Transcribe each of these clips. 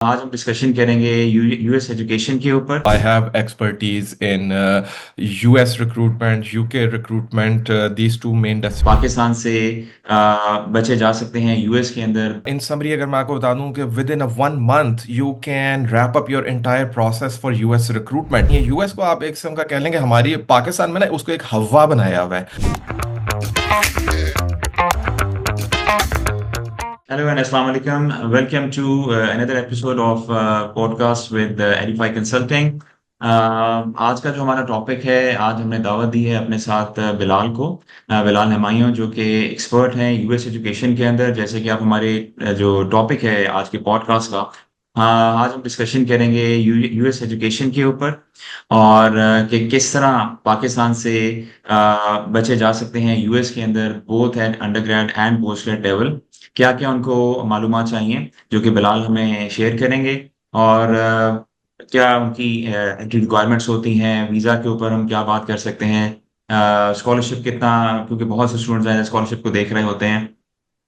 आज हम डिस्कशन करेंगे यूएस एजुकेशन के ऊपर। I have expertise in US recruitment, UK recruitment, these two main Pakistan से बचे जा सकते हैं यूएस के अंदर। In summary, अगर मैं आपको बता दूं कि with in a 1 month you can wrap up your entire process for US recruitment. ये यूएस को आप एक किस्म का कह लेंगे, हमारी पाकिस्तान में ना उसको एक हवा बनाया हुआ है। हेलो एंड अस्सलाम वालेकुम, welcome to another episode of podcast with Edify Consulting. आज का जो हमारा टॉपिक है, आज हमने दावत दी है अपने साथ बिलाल को। बिलाल हमायूं जो कि एक्सपर्ट हैं यूएस एजुकेशन के अंदर। जैसे कि आप हमारे जो टॉपिक है आज के पॉडकास्ट का, आज हम डिस्कशन करेंगे यूएस एजुकेशन के ऊपर। और कि किस तरह पाकिस्तान से बचे जा सकते हैं यूएस के अंदर, both at under grade and post grade level. क्या क्या उनको मालूमात चाहिए जो कि बिलाल हमें शेयर करेंगे। और क्या उनकी रिक्वायरमेंट्स होती हैं, वीज़ा के ऊपर हम क्या बात कर सकते हैं, स्कॉलरशिप कितना, क्योंकि बहुत से स्टूडेंट्स स्कॉलरशिप को देख रहे होते हैं।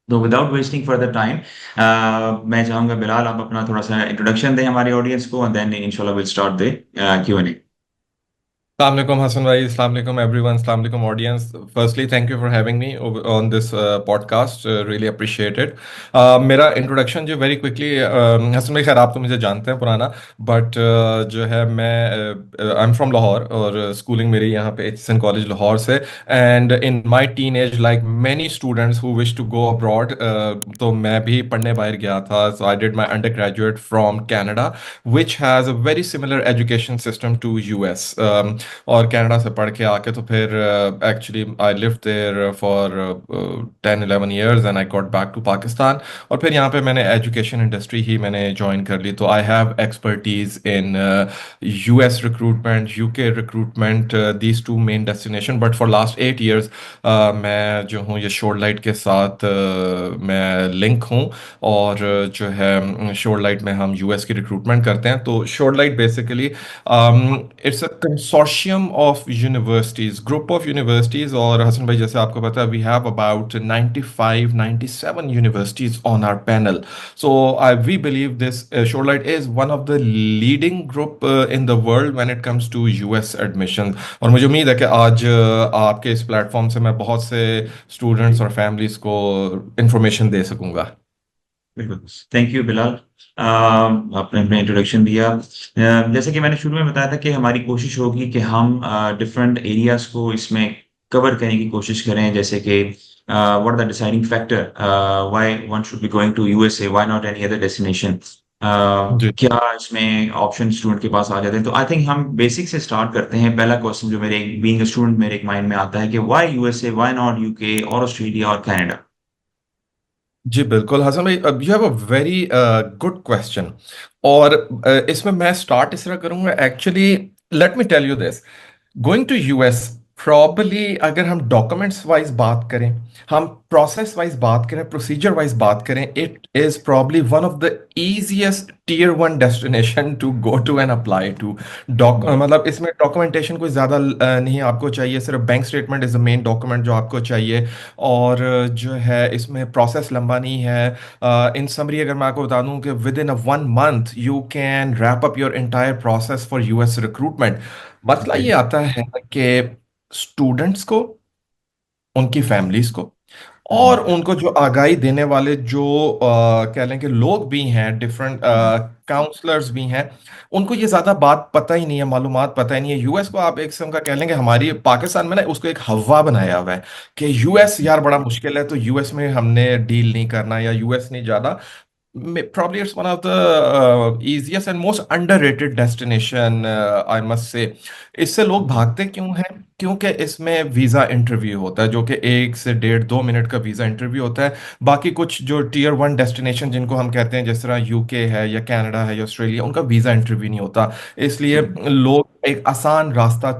तो विदाउट वेस्टिंग फर्दर टाइम, मैं चाहूंगा बिलाल आप अपना थोड़ा सा इंट्रोडक्शन दें हमारी ऑडियंस को, एंड देन इंशाल्लाह विल स्टार्ट द Q&A। अस्सलाम वालेकुम हसन भाई, अस्सलाम वालेकुम एवरीवन, अस्सलाम वालेकुम audience. Firstly thank you for having me on this podcast, really appreciated. मेरा इंट्रोडक्शन जो वेरी क्विकली, हसन भाई खैर आप तो मुझे जानते हैं पुराना, बट जो है मैं आई एम फ्रॉम लाहौर और स्कूलिंग मेरी यहाँ पे एचएसएन कॉलेज लाहौर से। And in my teenage like many students who wish to go abroad, तो मैं भी पढ़ने बाहर गया था। So I did my undergraduate from Canada which has a very similar education system to US. और Canada से पढ़ के आके तो फिर actually I live there for 10-11 years and I got back to Pakistan. और फिर यहाँ पे मैंने एजुकेशन इंडस्ट्री ही मैंने ज्वाइन कर ली। तो I have expertise in US recruitment, UK recruitment, these two main destination. But for last 8 years मैं जो हूँ ये शोर लाइट के साथ मैं लिंक हूँ। और जो है शोर लाइट में हम यूएस की रिक्रूटमेंट करते हैं। तो Shorelight basically it's a consortium of universities, group of universities. और हसन भाई जैसे आपको पता है we have about 95-97 universities on our panel. So I we believe this Shorelight is one of the leading group in the world when it comes to US admission. और मुझे उम्मीद है कि आज आपके इस प्लेटफॉर्म से मैं बहुत से स्टूडेंट्स और फैमिलीज को इंफॉर्मेशन दे सकूंगा। बिल्कुल, थैंक यू बिलाल। आपने अपना इंट्रोडक्शन दिया। जैसे कि मैंने शुरू में बताया था कि हमारी कोशिश होगी कि हम डिफरेंट एरियाज को इसमें कवर करने की कोशिश करें। जैसे कि what are the deciding factor why one should be going to USA, why not any other destination. जी क्या इसमें ऑप्शन स्टूडेंट के पास आ जाते हैं। तो आई थिंक हम बेसिक से स्टार्ट करते हैं। पहला क्वेश्चन जो मेरे बीइंग अ स्टूडेंट मेरे एक माइंड में आता है कि why USA, why not UK और ऑस्ट्रेलिया और कनाडा। जी बिल्कुल हसन भाई, you have a very good question. और इसमें मैं स्टार्ट इस तरह करूंगा। Actually let me tell you this, going to US probably, अगर हम डॉक्यूमेंट्स वाइज बात करें, हम प्रोसेस वाइज बात करें, प्रोसीजर वाइज बात करें, it is probably one of the easiest tier 1 destination to go to and apply to. मतलब इसमें डॉक्यूमेंटेशन कोई ज़्यादा नहीं आपको चाहिए, सिर्फ bank statement is the main document जो आपको चाहिए। और जो है इसमें प्रोसेस लंबा नहीं है। इन समरी अगर मैं आपको बता दूं कि with in a 1 month you can wrap up your entire process for US recruitment. मसला ओके। ये आता है कि स्टूडेंट्स को, उनकी फैमिलीज को, और उनको जो आगाही देने वाले जो कह लें कि लोग भी हैं, डिफरेंट काउंसलर्स भी हैं, उनको ये ज़्यादा बात पता ही नहीं है, मालूमात पता ही नहीं है। यूएस को आप एक किस्म का कह लेंगे, हमारी पाकिस्तान में ना उसको एक हवा बनाया हुआ है कि यूएस यार बड़ा मुश्किल है, तो यूएस में हमने डील नहीं करना या यूएस नहीं ज़्यादा। Probably it's one of the easiest and most underrated destination, I must say। इससे लोग भागते क्यों हैं? क्योंकि इसमें वीज़ा इंटरव्यू होता है, जो कि 1 से 1.5-2 मिनट का वीज़ा इंटरव्यू होता है। बाकी कुछ जो tier 1 डेस्टिनेशन जिनको हम कहते हैं, जिस तरह यूके है या कनाडा है या ऑस्ट्रेलिया, उनका वीज़ा इंटरव्यू नहीं होता। इसलिए लोग एक आसान रास्ता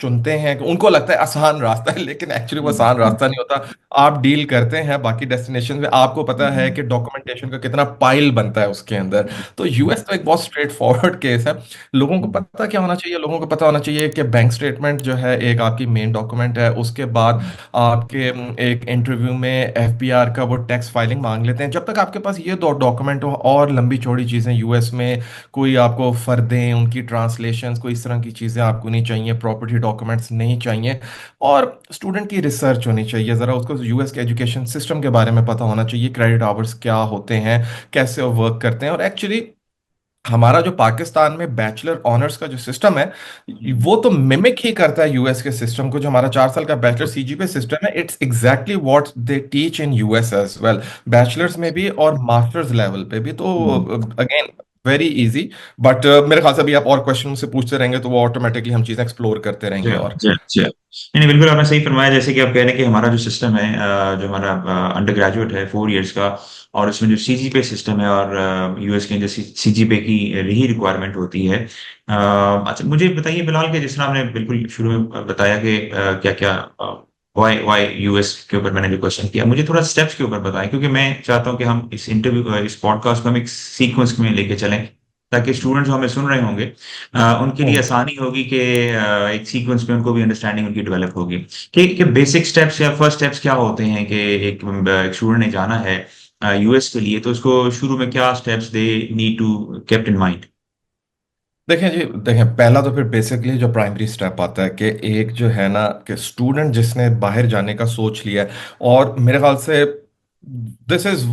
चुनते हैं कि उनको लगता है आसान रास्ता है, लेकिन एक्चुअली वो हम्म, आसान हम्म, रास्ता नहीं होता। आप डील करते हैं बाकी डेस्टिनेशन में, आपको पता है हम्म, कि डॉक्यूमेंटेशन का कितना पाइल बनता है उसके अंदर। तो यूएस तो एक बहुत स्ट्रेट फॉरवर्ड केस है। लोगों को हम्म, पता क्या होना चाहिए, लोगों को पता होना चाहिए कि बैंक स्टेटमेंट जो है एक आपकी मेन डॉक्यूमेंट है। उसके बाद आपके एक इंटरव्यू में एफबीआर का वो टैक्स फाइलिंग मांग लेते हैं। जब तक आपके पास ये दो डॉक्यूमेंट हो, और लंबी चौड़ी चीज़ें यूएस में कोई आपको फर्दें, उनकी ट्रांसलेशंस, कोई इस तरह की चीज़ें आपको नहीं चाहिए, प्रॉपर्टी डॉक्यूमेंट्स नहीं चाहिए। और स्टूडेंट की रिसर्च होनी चाहिए, ज़रा उसको यूएस के एजुकेशन सिस्टम के बारे में पता होना चाहिए, क्रेडिट आवर्स क्या होते हैं, कैसे वो वर्क करते हैं। और एक्चुअली हमारा जो पाकिस्तान में बैचलर ऑनर्स का जो सिस्टम है, वो तो मिमिक ही करता है यूएस के सिस्टम को। जो हमारा 4 साल का बैचलर सीजीपीए सिस्टम है, it's exactly what they teach in US as well, bachelors में भी और मास्टर्स लेवल पे भी। तो hmm. Again very easy. But मेरे ख्याल से अभी आप और क्वेश्चन मुझसे पूछते रहेंगे तो वो ऑटोमेटिकली हम चीज़ें एक्सप्लोर करते जी रहेंगे। और जी जी नहीं नहीं, बिल्कुल आपने सही फरमाया। जैसे कि आप कह रहे हैं कि हमारा जो सिस्टम है, जो हमारा अंडर ग्रेजुएट है 4 इयर्स का, और उसमें जो सीजीपीए सिस्टम है, और यूएस के जो सीजीपीए की ही रिक्वायरमेंट होती है। अच्छा, मुझे बताइए बिलाल, के जिस तरह आपने बिल्कुल शुरू में बताया कि क्या क्या वाई वाई यूएस के ऊपर मैंने जो क्वेश्चन किया, मुझे थोड़ा स्टेप्स के ऊपर बताएं, क्योंकि मैं चाहता हूं कि हम इस इंटरव्यू इस पॉडकास्ट को हम एक सीक्वेंस में लेके चलें, ताकि स्टूडेंट्स जो हमें सुन रहे होंगे उनके लिए हम्म। आसानी होगी कि एक सीक्वेंस में उनको भी अंडरस्टैंडिंग उनकी डेवलप होगी कि बेसिक स्टेप्स या फर्स्ट स्टेप्स क्या होते हैं, कि एक स्टूडेंट ने जाना है यूएस के लिए, तो उसको शुरू में क्या steps they need to kept in mind. देखें जी, देखें, पहला तो फिर बेसिकली जो प्राइमरी स्टेप आता है कि एक जो है ना, कि स्टूडेंट जिसने बाहर जाने का सोच लिया है, और मेरे ख्याल से दिस इज,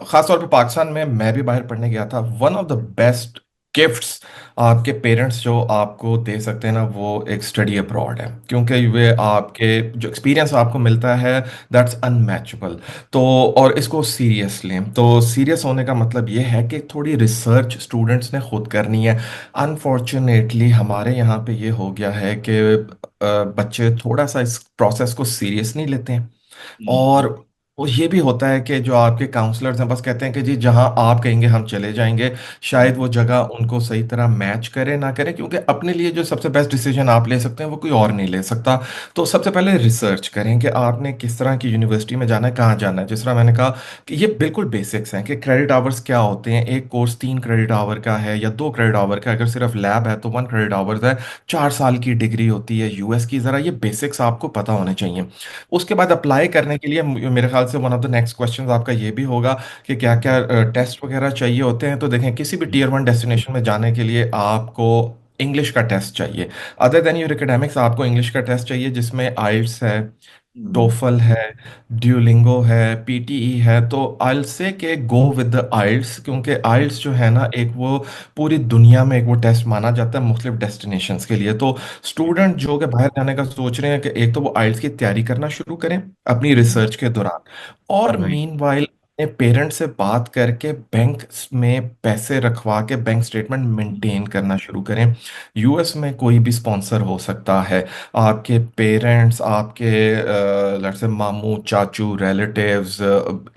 खास तौर पे पाकिस्तान में मैं भी बाहर पढ़ने गया था, one of the best gifts आपके पेरेंट्स जो आपको दे सकते हैं ना, वो एक स्टडी अब्रॉड है। क्योंकि वे आपके जो एक्सपीरियंस आपको मिलता है, दैट्स अनमैचेबल। तो और इसको सीरियस लें, तो सीरियस होने का मतलब ये है कि थोड़ी रिसर्च स्टूडेंट्स ने खुद करनी है। अनफॉर्चुनेटली हमारे यहाँ पे ये हो गया है कि बच्चे थोड़ा सा इस प्रोसेस को सीरियस नहीं लेते हैं। और वो ये भी होता है कि जो आपके काउंसलर्स हैं, बस कहते हैं कि जी जहां आप कहेंगे हम चले जाएंगे। शायद वो जगह उनको सही तरह मैच करे ना करे, क्योंकि अपने लिए जो सबसे बेस्ट डिसीजन आप ले सकते हैं वो कोई और नहीं ले सकता। तो सबसे पहले रिसर्च करें कि आपने किस तरह की यूनिवर्सिटी में जाना है, कहाँ जाना है। जिस तरह मैंने कहा कि ये बिल्कुल बेसिक्स हैं कि क्रेडिट आवर्स क्या होते हैं। एक कोर्स 3 क्रेडिट आवर का है या 2 क्रेडिट आवर का, अगर सिर्फ लैब है तो 1 क्रेडिट आवर्स है। 4 साल की डिग्री होती है यूएस की। ज़रा ये बेसिक्स आपको पता होने चाहिए। उसके बाद अप्लाई करने के लिए मेरे ख्याल से one of the next questions आपका ये भी होगा कि क्या क्या टेस्ट वगैरह चाहिए होते हैं। तो देखें, किसी भी टीयर 1 डेस्टिनेशन में जाने के लिए आपको इंग्लिश का टेस्ट चाहिए। अदर देन योर एकेडमिक्स, आपको इंग्लिश का टेस्ट चाहिए, जिसमें आइल्स है, टोफल है, ड्यूलिंगो है, पीटीई है। तो आइल्स से के गो विद द आइल्स, क्योंकि आइल्स जो है ना, एक वो पूरी दुनिया में एक वो टेस्ट माना जाता है मुख्तलिफ डेस्टिनेशंस के लिए। तो स्टूडेंट जो कि बाहर जाने का सोच रहे हैं, कि एक तो वो आइल्स की तैयारी करना शुरू करें अपनी रिसर्च के दौरान, और राइट। मीनवाइल अपने पेरेंट्स से बात करके बैंक में पैसे रखवा के बैंक स्टेटमेंट मेंटेन करना शुरू करें। यूएस में कोई भी स्पॉन्सर हो सकता है। आपके पेरेंट्स, आपके लेट्स से मामू, चाचू, relatives,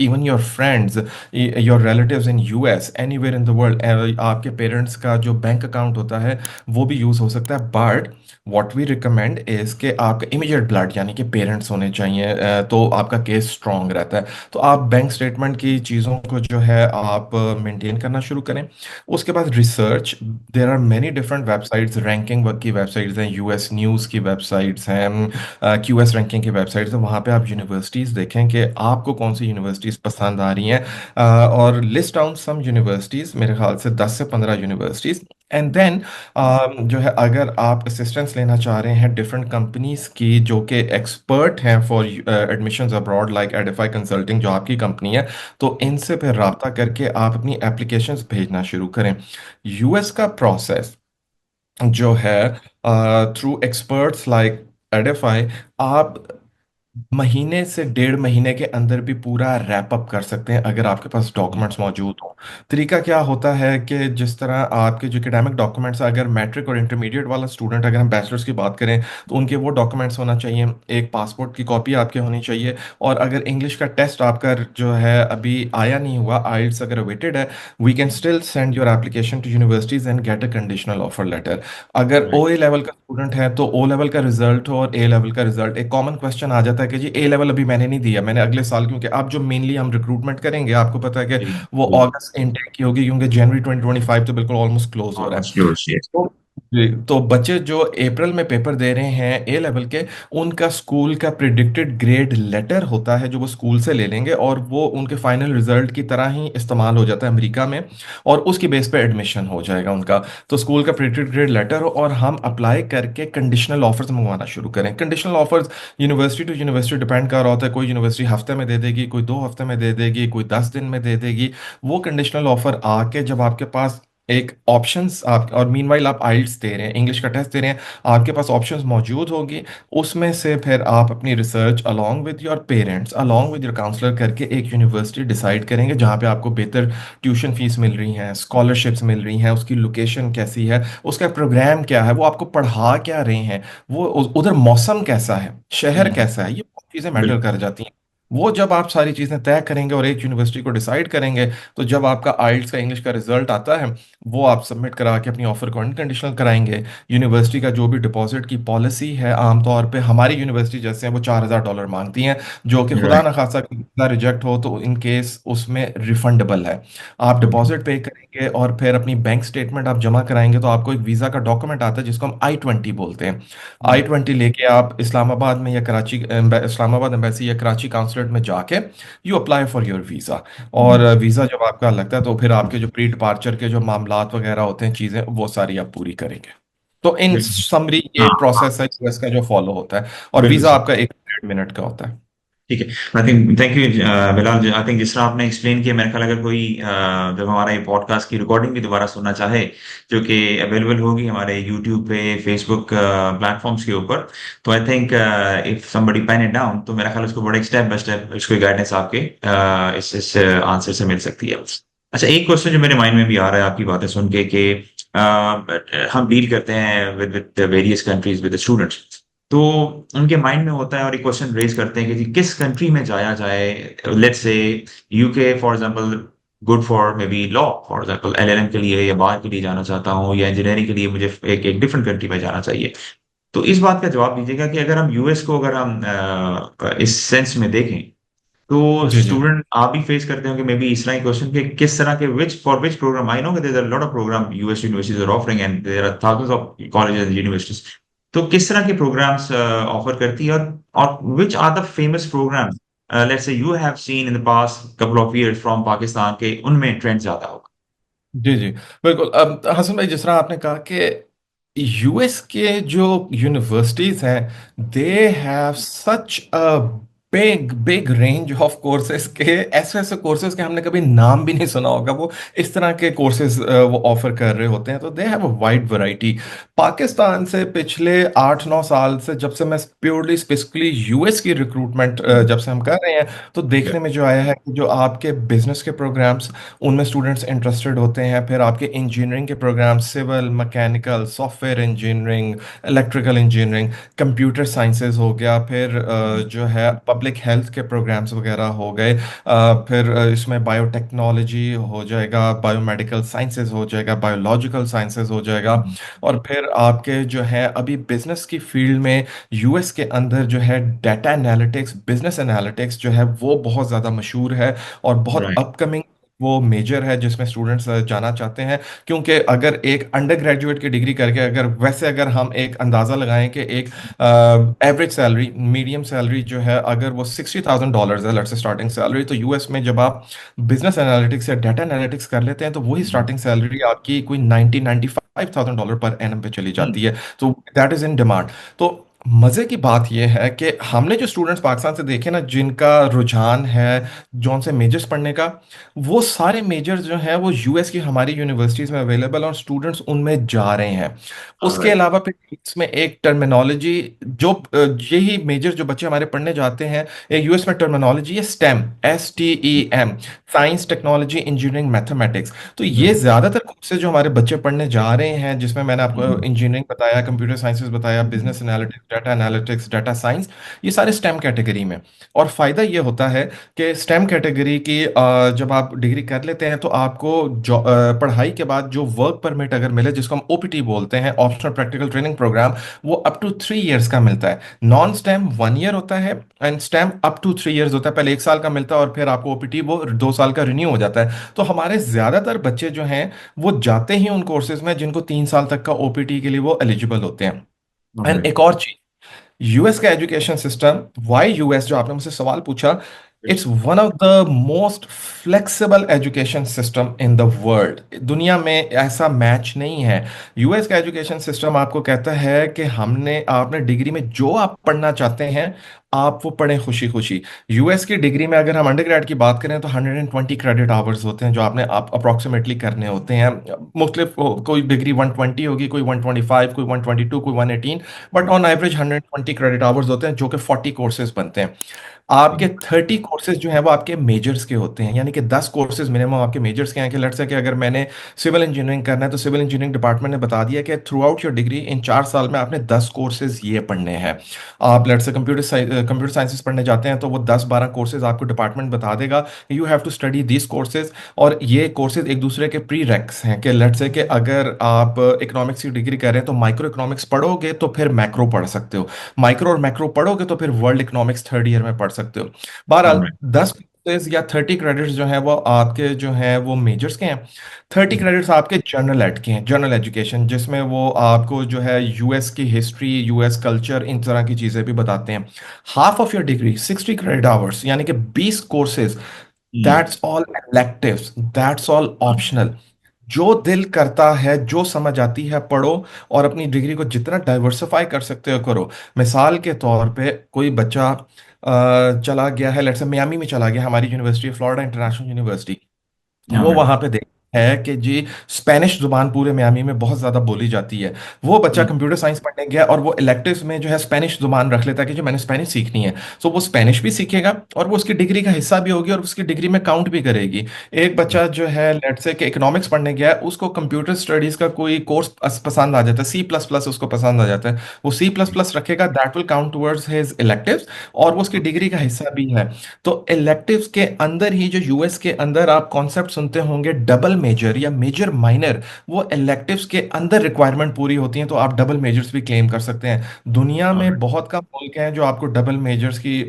even your friends, your relatives in US, anywhere in the world, आपके पेरेंट्स का जो बैंक अकाउंट होता है वो भी यूज़ हो सकता है। But what we recommend is के आपका इमीडिएट ब्लड यानी कि पेरेंट्स होने चाहिए, तो आपका केस स्ट्रांग रहता है। तो आप बैंक स्टेटमेंट की चीज़ों को जो है आप मेंटेन करना शुरू करें। उसके बाद research, there are many different websites, ranking की वेबसाइट्स हैं, यूएस न्यूज़ की वेबसाइट्स हैं, क्यूएस रैंकिंग की वेबसाइट्स हैं। वहाँ पे आप यूनिवर्सिटीज़ देखें कि आपको कौन सी यूनिवर्सिटीज़ पसंद आ रही हैं, और लिस्ट डाउन सम यूनिवर्सिटीज़, मेरे ख्याल से 10 से 15 यूनिवर्सिटीज़। एंड देन जो है, अगर आप असिस्टेंस लेना चाह रहे हैं डिफरेंट कंपनीज की जो कि एक्सपर्ट हैं for admissions abroad, like Edify consulting जो आपकी कंपनी है, तो इनसे फिर रब्ता करके आप अपनी एप्लीकेशंस भेजना शुरू करें। यूएस का प्रोसेस जो है, थ्रू एक्सपर्ट्स लाइक एडिफाई, आप महीने से 1.5 महीने के अंदर भी पूरा रैप अप कर सकते हैं अगर आपके पास जी, डॉक्यूमेंट्स मौजूद हो। तरीका क्या होता है कि जिस तरह आपके जो एकेडमिक डॉक्यूमेंट्स, अगर मैट्रिक और इंटरमीडिएट वाला स्टूडेंट, अगर हम बैचलर्स की बात करें तो उनके वो डॉक्यूमेंट्स होना चाहिए। एक पासपोर्ट की कॉपी आपके होनी चाहिए। और अगर इंग्लिश का टेस्ट आपका जो है अभी आया नहीं हुआ, आइल्स अगर अवेटेड है, we can still send your application to universities and get a conditional offer letter. अगर राइट, ओ ए लेवल का स्टूडेंट है तो ओ लेवल का रिजल्ट हो और ए लेवल का रिजल्ट, एक कॉमन क्वेश्चन आ जाता है कि जी ए लेवल अभी मैंने नहीं दिया, मैंने अगले साल, क्योंकि अब जो मेनली हम रिक्रूटमेंट करेंगे आपको पता है कि जी, वो जी, अगस्त इनटेक की होगी, क्योंकि जनवरी 2025 तो बिल्कुल ऑलमोस्ट क्लोज हो रहा है। ऑलमोस्ट क्लोज, यस, तो जी, तो बच्चे जो अप्रैल में पेपर दे रहे हैं ए लेवल के, उनका स्कूल का प्रिडिक्टेड ग्रेड लेटर होता है जो वो स्कूल से ले लेंगे, और वो उनके फाइनल रिजल्ट की तरह ही इस्तेमाल हो जाता है अमेरिका में, और उसकी बेस पे एडमिशन हो जाएगा उनका। तो स्कूल का प्रिडिक्टेड ग्रेड लेटर हो और हम अप्लाई करके कंडीशनल ऑफर्स मंगवाना शुरू करें। Conditional offers university to university depend कर रहा होता है, कोई यूनिवर्सिटी हफ्ते में दे देगी, कोई 2 हफ्ते में दे देगी, कोई 10 दिन में दे देगी। वो कंडीशनल ऑफर आके जब आपके पास एक ऑप्शंस आप, और मीनवाइल आप आइल्स दे रहे हैं, इंग्लिश का टेस्ट दे रहे हैं, आपके पास ऑप्शंस मौजूद होगी। उसमें से फिर आप अपनी research along with your parents, along with your counsellor करके एक यूनिवर्सिटी डिसाइड करेंगे जहाँ पे आपको बेहतर ट्यूशन फीस मिल रही हैं, स्कॉलरशिप्स मिल रही हैं, उसकी लोकेशन कैसी है, उसका प्रोग्राम क्या है, वो आपको पढ़ा क्या रहे हैं, वो उधर मौसम कैसा है, शहर कैसा है, ये बहुत चीज़ें मैटर बिल्कुल, कर जाती हैं। वो जब आप सारी चीज़ें तय करेंगे और एक यूनिवर्सिटी को डिसाइड करेंगे, तो जब आपका आइल्स का इंग्लिश का रिजल्ट आता है, वो आप सबमिट करा के अपनी ऑफर को अनकंडीशनल कराएंगे। यूनिवर्सिटी का जो भी डिपॉजिट की पॉलिसी है, आमतौर पे हमारी यूनिवर्सिटी जैसे हैं वो $4,000 मांगती हैं, जो कि खुदा राइट, ना खासा रिजेक्ट हो तो इन केस उसमें रिफंडेबल है। आप डिपॉजिट पे करेंगे और फिर अपनी बैंक स्टेटमेंट आप जमा कराएंगे, तो आपको एक वीज़ा का डॉक्यूमेंट आता है जिसको हम I-20 बोलते हैं। I-20 लेके आप इस्लामाबाद में या कराची, इस्लामाबाद एम्बेसी या कराची काउंसलेट में जाके you apply for your visa. और वीज़ा जब आपका लगता है तो फिर आपके जो प्री डिपार्चर के जो मामलात वगैरह होते हैं, चीज़ें वो सारी आप पूरी करेंगे। तो इन बिल्कुल, समरी ये हाँ, हाँ, प्रोसेस है यूएस का जो फॉलो होता है। और बिल्कुल वीज़ा सर। आपका 1 1.5 मिनट का होता है। ठीक है। I think thank you Bilal. I think जिस तरह आपने एक्सप्लेन किया, मेरे ख्याल अगर कोई जब हमारा ये पॉडकास्ट की रिकॉर्डिंग भी दोबारा सुनना चाहे, जो कि अवेलेबल होगी हमारे यूट्यूब पे, फेसबुक प्लेटफॉर्म्स के ऊपर, तो I think if somebody pen it down, तो मेरा ख्याल उसको बड़े स्टेप बाय स्टेप उसको गाइडेंस आपके इस आंसर से मिल सकती है। अच्छा, एक क्वेश्चन जो मेरे माइंड में भी आ रहा है आपकी बातें सुन के कि हम डील करते हैं with various countries with students, तो उनके माइंड में होता है और एक क्वेश्चन रेज करते हैं कि जी किस कंट्री में जाया जाए। Let's say UK for example, good for may be law, for example LLM के लिए या बार के लिए जाना चाहता हूँ, या इंजीनियरिंग के लिए मुझे एक एक डिफरेंट कंट्री में जाना चाहिए। तो इस बात का जवाब दीजिएगा कि अगर हम यूएस को अगर हम इस सेंस में देखें, तो जी जी स्टूडेंट आप भी फेस करते होंगे मे बी इस तरह के क्वेश्चन के, किस तरह के which for which programme. I know there are lot of programme US universities are offering and there are thousands of colleges and universities. तो किस तरह के प्रोग्राम्स ऑफर करती है, और which are the famous programme let's say you have seen in the past couple of years from Pakistan, के उनमें trend ज्यादा होगा। जी जी बिल्कुल। अब हसन भाई, जिस तरह आपने कहा कि यूएस के जो यूनिवर्सिटीज हैं, they have such a big big range of courses के, ऐसे ऐसे कोर्सेज के हमने कभी नाम भी नहीं सुना होगा, वो इस तरह के कोर्सेज वो ऑफर कर रहे होते हैं। तो they have a wide variety. Pakistan से पिछले 8 9 साल से, जब से मैं प्योरली स्पेसिफिकली यूएस की रिक्रूटमेंट जब से हम कर रहे हैं, तो देखने में जो आया है कि जो आपके बिजनेस के प्रोग्राम्स, उनमें स्टूडेंट्स इंटरेस्टेड होते हैं। फिर आपके इंजीनियरिंग के programme, civil, mechanical, software engineering, electrical engineering, computer sciences हो गया, फिर जो है पब्लिक हेल्थ के प्रोग्राम्स वगैरह हो गए, फिर इसमें बायोटेक्नोलॉजी हो जाएगा, बायोमेडिकल साइंसेज हो जाएगा, बायोलॉजिकल साइंसेज हो जाएगा। और फिर आपके जो है अभी बिजनेस की फील्ड में यूएस के अंदर जो है डाटा एनालिटिक्स, बिजनेस एनालिटिक्स जो है वो बहुत ज़्यादा मशहूर है और बहुत राइट, अपकमिंग वो मेजर है जिसमें स्टूडेंट्स जाना चाहते हैं। क्योंकि अगर एक अंडर ग्रेजुएट की डिग्री करके, अगर वैसे अगर हम एक अंदाज़ा लगाएं कि एक एवरेज सैलरी, मीडियम सैलरी जो है, अगर वो $60,000 है, लेट्स से स्टार्टिंग सैलरी, तो यूएस में जब आप बिजनेस एनालिटिक्स या डाटा एनालिटिक्स कर लेते हैं तो वही स्टार्टिंग सैलरी आपकी कोई $90,000 $95,000 पर एनम पे चली जाती है। तो दैट इज इन डिमांड। तो मजे की बात यह है कि हमने जो स्टूडेंट्स पाकिस्तान से देखे ना, जिनका रुझान है जौन से मेजर्स पढ़ने का, वो सारे मेजर्स जो हैं वो यूएस की हमारी यूनिवर्सिटीज़ में अवेलेबल और स्टूडेंट्स उनमें जा रहे हैं। उसके ऑलराइट। अलावा फिर इसमें एक टर्मिनोलॉजी जो यही मेजर जो बच्चे हमारे पढ़ने जाते हैं, एक यूएस में टर्मिनोलॉजी है stem, STEM, science technology engineering mathematics. तो ये ज्यादातर कोर्सेज जो हमारे बच्चे पढ़ने जा रहे हैं, जिसमें मैंने आपको इंजीनियरिंग बताया, कंप्यूटर साइंसेज बताया, बिजनेस एनालिटिक्स, डाटा साइंस, ये सारे स्टेम कैटेगरी में। और फायदा ये होता है कि स्टेम कैटेगरी की जब आप डिग्री कर लेते हैं तो आपको पढ़ाई के बाद जो वर्क परमिट अगर मिले, जिसको हम OPT बोलते हैं, ऑप्शनल प्रैक्टिकल ट्रेनिंग प्रोग्राम, वो अप टू 3 इयर्स का मिलता है। नॉन स्टेम 1 ईयर होता है and STEM up to 3 years होता है। पहले 1 साल का मिलता है और फिर आपको OPT वो 2 साल का रिन्यू हो जाता है। तो हमारे ज्यादातर बच्चे जो हैं वो जाते ही उन कोर्सेज में जिनको 3 साल तक का OPT के लिए वो एलिजिबल होते हैं। And alright. एक और चीज, यूएस का एजुकेशन सिस्टम, वाई यूएस, जो आपने मुझसे सवाल पूछा, it's one of the most flexible education system in the world. दुनिया में ऐसा मैच नहीं है। यूएस का एजुकेशन सिस्टम आपको कहता है कि हमने आपने डिग्री में जो आप पढ़ना चाहते हैं आप वो पढ़ें खुशी खुशी। यूएस की डिग्री में अगर हम अंडरग्रेड की बात करें तो 120 क्रेडिट आवर्स होते हैं जो आपने आप अप्रोक्सीमेटली करने होते हैं। मुख्तलिफ, कोई डिग्री 120 होगी, कोई 125, कोई 122, कोई 118, but on average 120 credit hours होते हैं, जो कि 40 कोर्सेज बनते हैं। आपके 30 कोर्सेज जो हैं वो आपके मेजर्स के होते हैं, यानी कि 10 कोर्सेज मिनिमम आपके मेजर्स के हैं। कि लेट्स से कि अगर मैंने सिविल इंजीनियरिंग करना है तो सिविल इंजीनियरिंग डिपार्टमेंट ने बता दिया कि through out your degree in 4 साल में आपने 10 कोर्सेज ये पढ़ने हैं। आप लेट्स से कंप्यूटर साइंसेस पढ़ने जाते हैं तो वो 10-12 कोर्सेज आपको डिपार्टमेंट बता देगा, you have to study these courses. और ये कोर्सेज एक दूसरे के प्री रेक्स हैं। कि लेट्स से कि अगर आप इकोनॉमिक्स की डिग्री कर रहे हैं तो माइक्रो इकोनॉमिक्स पढ़ोगे तो फिर मैक्रो पढ़ सकते हो, माइक्रो और मैक्रो पढ़ोगे तो फिर वर्ल्ड इकोनॉमिक्स 3rd ईयर में पढ़ सकते हो। बहरहाल, ऑलराइट। 10 या 30 क्रेडिट्स जो हैं वो आपके जो हैं वो मेजर्स के हैं। 30 क्रेडिट्स आपके जनरल एड के हैं, जनरल एजुकेशन, जिसमें वो आपको जो है यूएस की हिस्ट्री, यूएस कल्चर, इन तरह की चीज़ें भी बताते हैं। Half of your degree 60 credit hours, यानी कि 20 courses, that's all electives, that's all optional. जो दिल करता है, जो समझ आती है पढ़ो, और अपनी डिग्री को जितना डाइवर्सिफाई कर सकते हो करो। मिसाल के तौर पे कोई बच्चा चला गया है, लेट्स से मियामी में चला गया, हमारी यूनिवर्सिटी, फ्लोरिडा इंटरनेशनल यूनिवर्सिटी, वो ऑलराइट। वहां पे देख है कि जी स्पेनिश जुबान पूरे मियामी में बहुत ज्यादा बोली जाती है। वो बच्चा कंप्यूटर साइंस पढ़ने गया और वो इलेक्टिव्स में जो है स्पेनिश जुबान रख लेता है कि जो मैंने स्पेनिश सीखनी है। सो वो स्पेनिश भी सीखेगा और वो उसकी डिग्री का हिस्सा भी होगी और उसकी डिग्री में काउंट भी करेगी। एक बच्चा जो है लेट्स से कि इकोनॉमिक्स पढ़ने गया है, उसको कंप्यूटर स्टडीज का कोई कोर्स पसंद आ जाता है, C++ उसको पसंद आ जाता है, वो C++ रखेगा, that will count towards his electives और वो उसकी डिग्री का हिस्सा भी है। तो इलेक्टिव्स के अंदर ही जो यूएस के अंदर आप कॉन्सेप्ट सुनते होंगे डबल मेजर या मेजर माइनर, वो इलेक्टिव्स के अंदर रिक्वायरमेंट पूरी होती है तो आप डबल मेजर्स भी क्लेम कर सकते हैं। दुनिया में ऑलराइट। बहुत कम मुल्क हैं जो आपको डबल मेजर्स की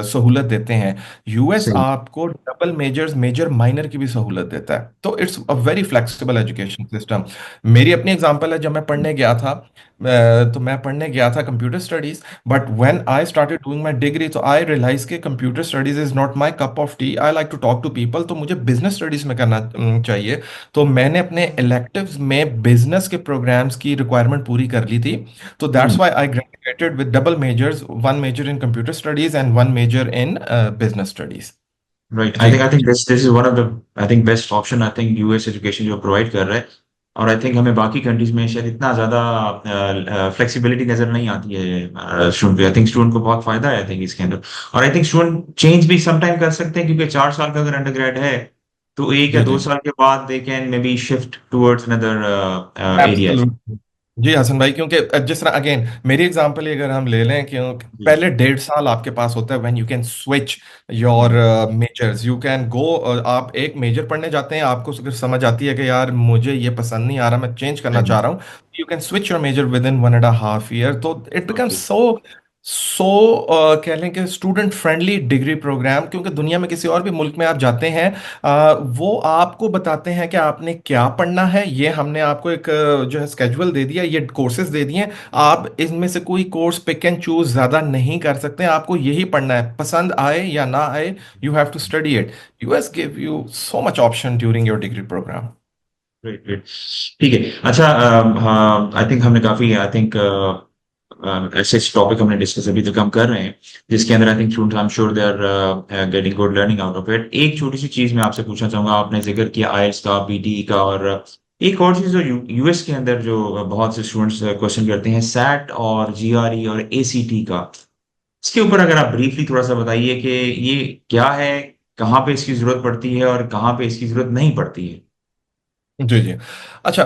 सहूलत देते हैं। यूएस सही। आपको डबल मेजर्स, मेजर माइनर की भी सहूलत देता है। तो it's a very flexible education system. मेरी अपनी एग्जांपल है, जब मैं पढ़ने गया था, तो मैं पढ़ने गया था computer studies, but when I started doing my degree तो आई रियलाइज कि computer studies is not my cup of tea, I like to talk to people, तो मुझे बिजनेस स्टडीज में करना चाहिए। तो मैंने अपने इलेक्टिव्स में बिजनेस के प्रोग्राम्स की रिक्वायरमेंट पूरी कर ली थी। तो that's why I graduated with double majors, one major in computer studies and one major in business studies. Right. I जी। Think this is one of the I think best option, I think US education जो provide कर रहा है। और I think हमें बाकी countries में शायद इतना ज्यादा फ्लेक्सिबिलिटी नजर नहीं आती है स्टूडेंट पे। आई थिंक स्टूडेंट को बहुत फायदा है आई थिंक इसके अंदर। और आई थिंक स्टूडेंट चेंज भी सम टाइम कर सकते हैं, क्योंकि 4 साल का अगर अंडरग्रेड है तो 1 या 2 साल के बाद they can may be shift towards another area. Absolutely. जी हसन भाई, क्योंकि जिस तरह अगेन मेरी एग्जांपल ही अगर हम ले लें, क्यों जी। पहले 1.5 साल आपके पास होता है when you can switch your measures, you can go. आप एक मेजर पढ़ने जाते हैं, आपको अगर समझ आती है कि यार मुझे ये पसंद नहीं आ रहा, मैं चेंज करना चाह रहा हूँ, you can switch your major within 1.5 year. तो it becomes okay. So so कह लें कि स्टूडेंट फ्रेंडली डिग्री प्रोग्राम। क्योंकि दुनिया में किसी और भी मुल्क में आप जाते हैं, वो आपको बताते हैं कि आपने क्या पढ़ना है। ये हमने आपको एक जो है स्केड्यूल दे दिया, ये कोर्सेज दे दिए हैं, आप इनमें से कोई कोर्स पिक एंड चूज ज्यादा नहीं कर सकते, आपको यही पढ़ना है, पसंद आए या ना आए, you have to study it. US give you so much option during your degree programme. Great great. ठीक है। अच्छा, हाँ, आई थिंक हमने काफी आई थिंक ऐसे टॉपिक हमने डिस्कस अभी तक हम कर रहे हैं, जिसके अंदर I think students, I am sure they are getting good learning out of it. एक छोटी सी चीज मैं आपसे पूछना चाहूंगा, आपने जिक्र किया आईएलटीएस का, पीटी का, और एक और चीज जो यूएस के अंदर जो बहुत से स्टूडेंट्स क्वेश्चन करते हैं, सैट और जीआरई और एसीटी का। इसके ऊपर अगर आप ब्रीफली थोड़ा सा बताइए कि ये क्या है, कहाँ पे इसकी जरूरत पड़ती है और कहाँ पे इसकी जरूरत नहीं पड़ती है। जी जी। अच्छा,